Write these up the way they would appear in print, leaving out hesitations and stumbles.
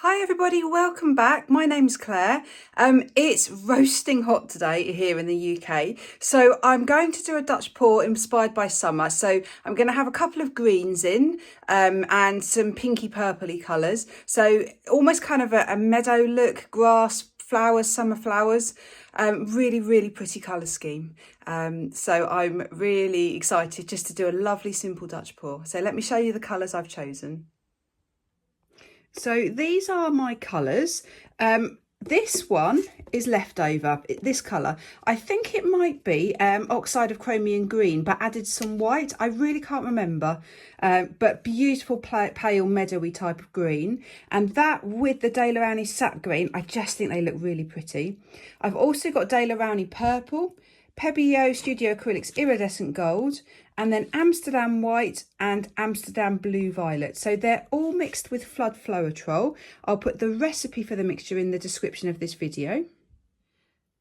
Hi everybody, welcome back. My name's Claire. It's roasting hot today here in the UK. So I'm going to do a Dutch pour inspired by summer. So I'm going to have a couple of greens in and some pinky purpley colours. So almost kind of a meadow look, grass, flowers, summer flowers. Really, really pretty colour scheme. So I'm really excited just to do a lovely simple Dutch pour. So let me show you the colours I've chosen. So these are my colours. This one is leftover, this colour. I think it might be oxide of chromium green, but added some white. I really can't remember, but beautiful pale meadowy type of green. And that with the Daler-Rowney sap green, I just think they look really pretty. I've also got Daler-Rowney purple, Pebeo Studio Acrylics Iridescent Gold, and then Amsterdam White and Amsterdam Blue Violet. So they're all mixed with floetrol. I'll put the recipe for the mixture in the description of this video.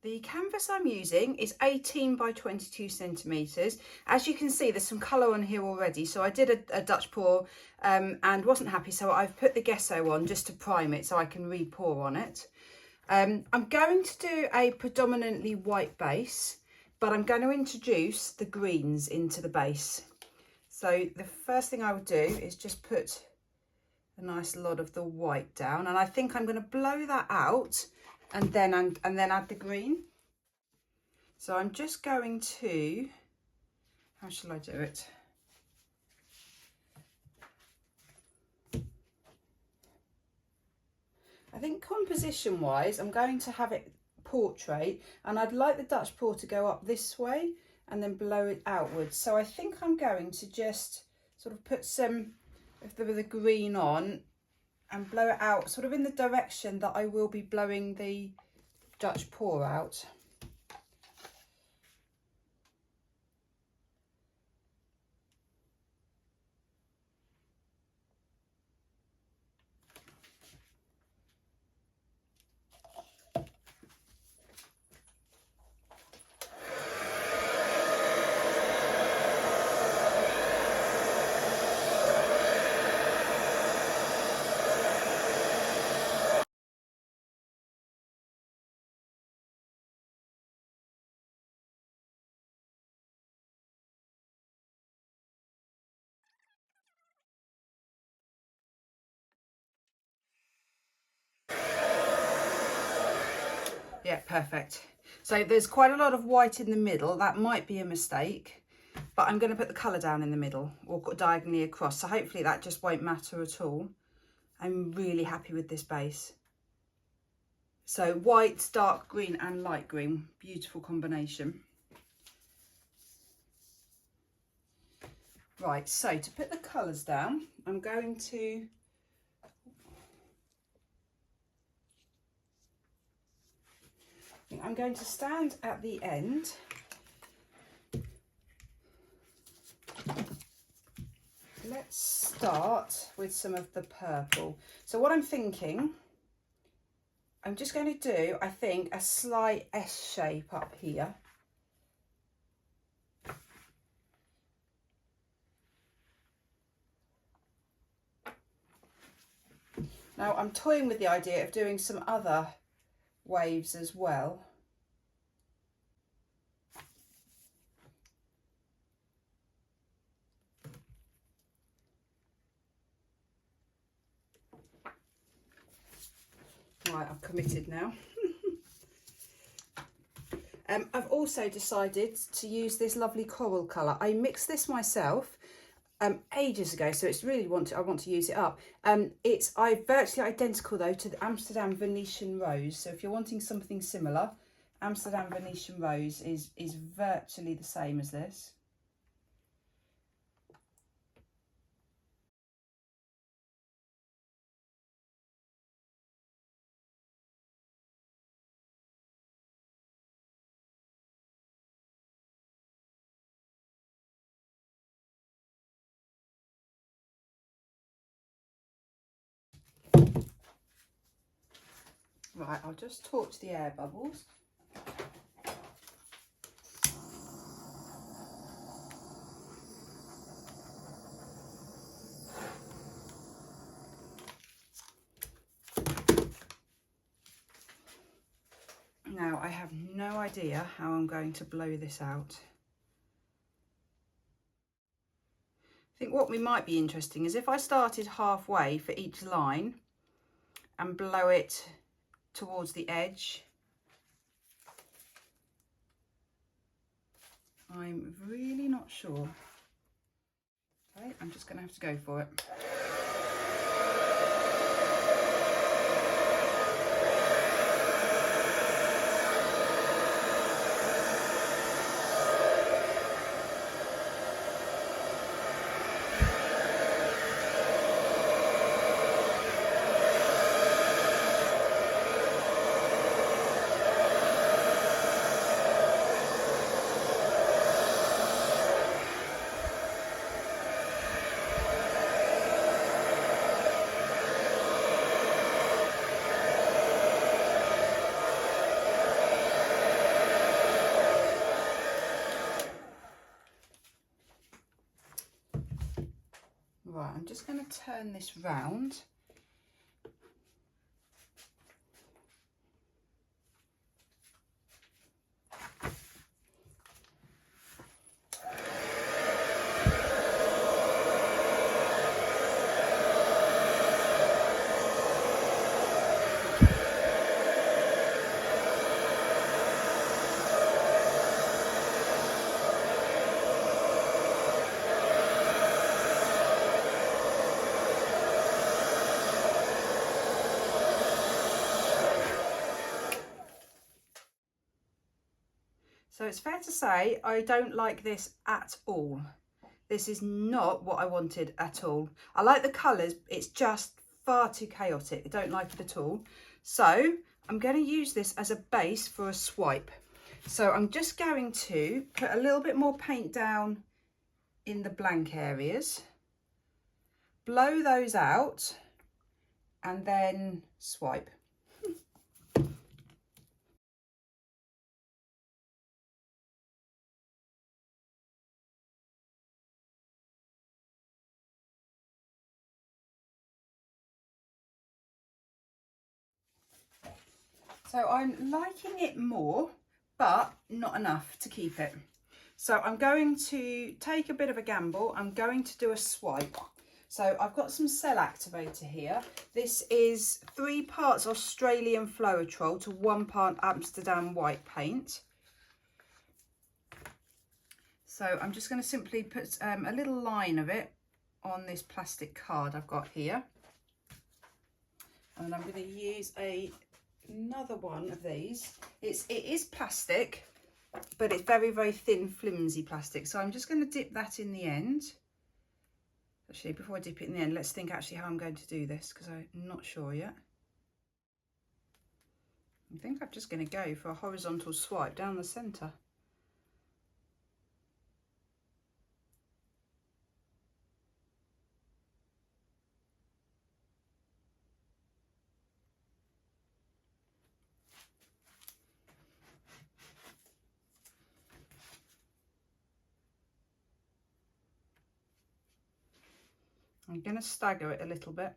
The canvas I'm using is 18 by 22 centimetres. As you can see, there's some colour on here already. So I did a Dutch pour and wasn't happy. So I've put the gesso on just to prime it so I can re-pour on it. I'm going to do a predominantly white base, but I'm going to introduce the greens into the base. So the first thing I would do is just put a nice lot of the white down, and I think I'm going to blow that out and then add the green. So I'm just going to, how shall I do it? I think composition wise, I'm going to have it portrait, and I'd like the Dutch pour to go up this way and then blow it outwards. So I think I'm going to just sort of put some of the green on and blow it out sort of in the direction that I will be blowing the Dutch pour out. Yeah, perfect. So there's quite a lot of white in the middle. That might be a mistake, but I'm going to put the colour down in the middle or diagonally across. So hopefully that just won't matter at all. I'm really happy with this base. So white, dark green and light green, beautiful combination. Right, so to put the colours down, I'm going to stand at the end. Let's start with some of the purple. So what I'm thinking, I'm just going to do, I think, a slight S shape up here. Now I'm toying with the idea of doing some other waves as well. Right, I've committed now. I've also decided to use this lovely coral colour. I mixed this myself ages ago, so it's really I want to use it up. It's virtually identical though to the Amsterdam Venetian Rose. So if you're wanting something similar, Amsterdam Venetian Rose is virtually the same as this. Right, I'll just torch the air bubbles. no idea how I'm going to blow this out. I think what we might be interesting is if I started halfway for each line and blow it towards the edge. I'm really not sure. Okay, I'm just going to have to go for it. Right, I'm just going to turn this round. So it's fair to say I don't like this at all. This is not what I wanted at all. I like the colours, it's just far too chaotic. I don't like it at all. So I'm going to use this as a base for a swipe. So I'm just going to put a little bit more paint down in the blank areas, blow those out, and then swipe. So I'm liking it more, but not enough to keep it. So I'm going to take a bit of a gamble. I'm going to do a swipe. So I've got some cell activator here. This is 3 parts Australian floetrol to 1 part Amsterdam white paint. So I'm just going to simply put a little line of it on this plastic card I've got here. And I'm going to use another one of these. It is plastic, but it's very, very thin, flimsy plastic. So I'm just going to dip that in the end. Actually, before I dip it in the end, let's think actually how I'm going to do this, because I'm not sure yet. I think I'm just going to go for a horizontal swipe down the centre. I'm going to stagger it a little bit.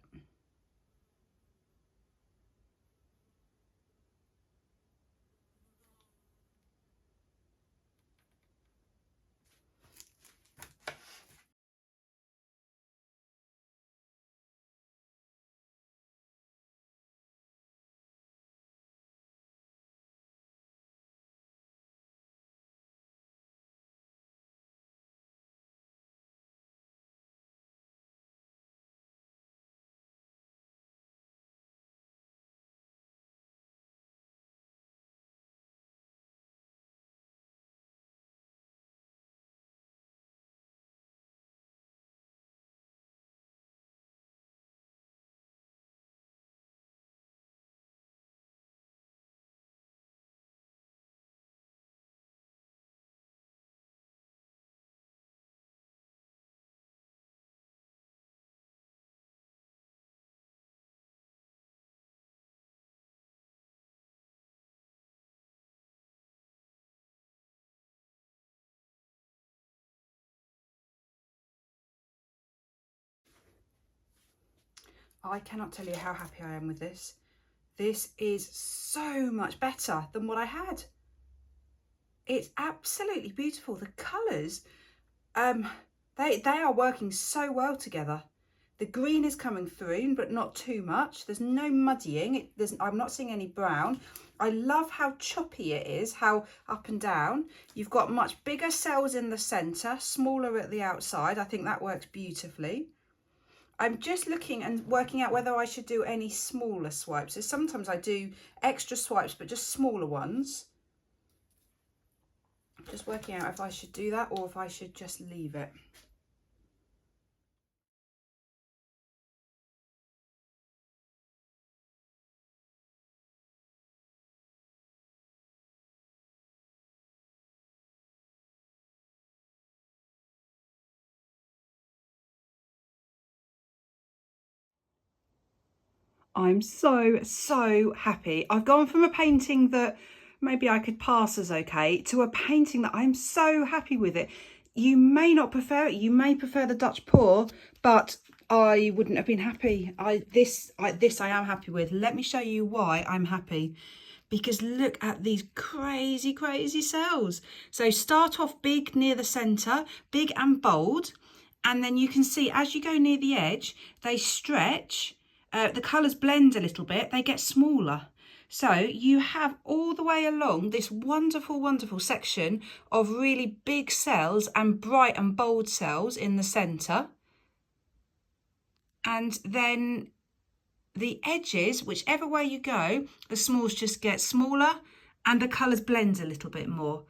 I cannot tell you how happy I am with this. This is so much better than what I had. It's absolutely beautiful. The colours, they are working so well together. The green is coming through, but not too much. There's no muddying. I'm not seeing any brown. I love how choppy it is, how up and down. You've got much bigger cells in the centre, smaller at the outside. I think that works beautifully. I'm just looking and working out whether I should do any smaller swipes. So sometimes I do extra swipes, but just smaller ones. Just working out if I should do that or if I should just leave it. I'm so happy. I've gone from a painting that maybe I could pass as okay to a painting that I'm so happy with it. You may not prefer it. You may prefer the Dutch pour, but I wouldn't have been happy. This I am happy with. Let me show you why I'm happy. Because look at these crazy cells. So start off big near the centre, big and bold. And then you can see as you go near the edge, they stretch. The colours blend a little bit, they get smaller. So you have all the way along this wonderful section of really big cells and bright and bold cells in the centre. And then the edges, whichever way you go, the smalls just get smaller and the colours blend a little bit more.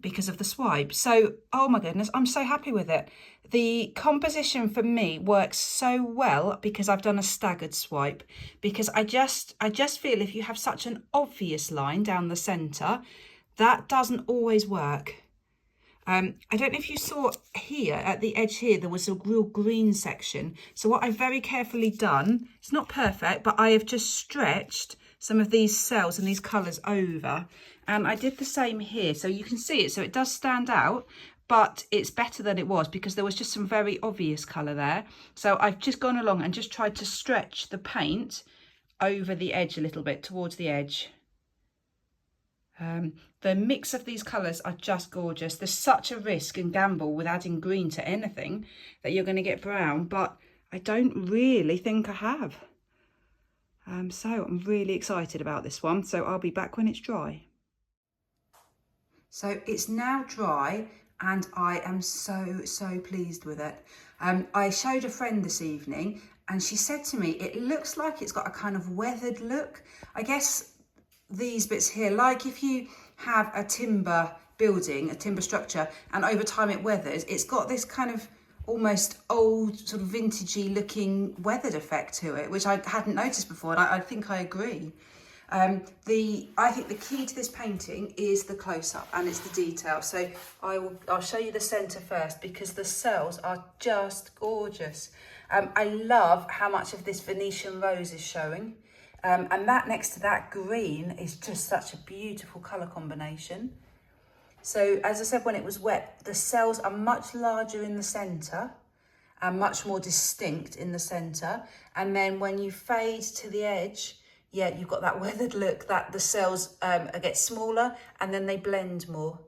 Because of the swipe. So, oh my goodness, I'm so happy with it. The composition for me works so well because I've done a staggered swipe, because I just feel if you have such an obvious line down the centre, that doesn't always work. I don't know if you saw here at the edge here, there was a real green section. So what I've very carefully done, it's not perfect, but I have just stretched some of these cells and these colours over. And I did the same here. So you can see it. So it does stand out, but it's better than it was because there was just some very obvious colour there. So I've just gone along and just tried to stretch the paint over the edge a little bit, towards the edge. The mix of these colours are just gorgeous. There's such a risk and gamble with adding green to anything that you're going to get brown, but I don't really think I have. So I'm really excited about this one. So I'll be back when it's dry. So it's now dry and I am so pleased with it. I showed a friend this evening and she said to me, it looks like it's got a kind of weathered look. I guess these bits here, like if you have a timber building, a timber structure, and over time it weathers, it's got this kind of almost old sort of vintagey looking weathered effect to it, which I hadn't noticed before, and I think I agree. I think the key to this painting is the close-up and it's the detail. So I'll show you the centre first because the cells are just gorgeous. I love how much of this Venetian rose is showing. And that next to that green is just such a beautiful colour combination. So as I said, when it was wet, the cells are much larger in the centre and much more distinct in the centre. And then when you fade to the edge, yeah, you've got that weathered look that the cells get smaller and then they blend more.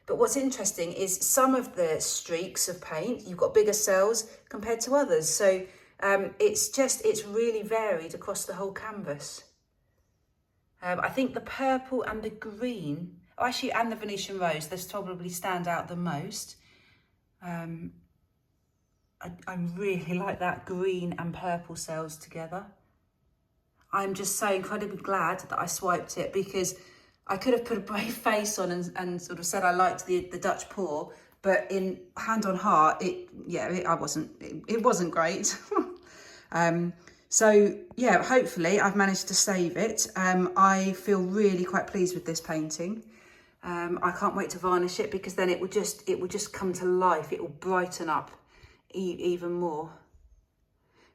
But what's interesting is some of the streaks of paint, you've got bigger cells compared to others. So it's really varied across the whole canvas. I think the purple and the green, actually, and the Venetian rose, those probably stand out the most. I really like that green and purple cells together. I'm just so incredibly glad that I swiped it because I could have put a brave face on and sort of said I liked the Dutch pour, but in hand on heart, it wasn't great. So yeah, hopefully I've managed to save it. I feel really quite pleased with this painting. I can't wait to varnish it because then it will just come to life. It will brighten up even more.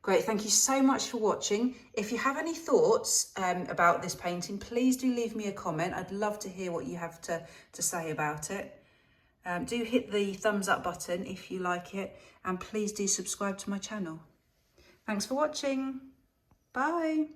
Great, thank you so much for watching. If you have any thoughts about this painting, please do leave me a comment. I'd love to hear what you have to say about it. Do hit the thumbs up button if you like it, and please do subscribe to my channel. Thanks for watching. Bye.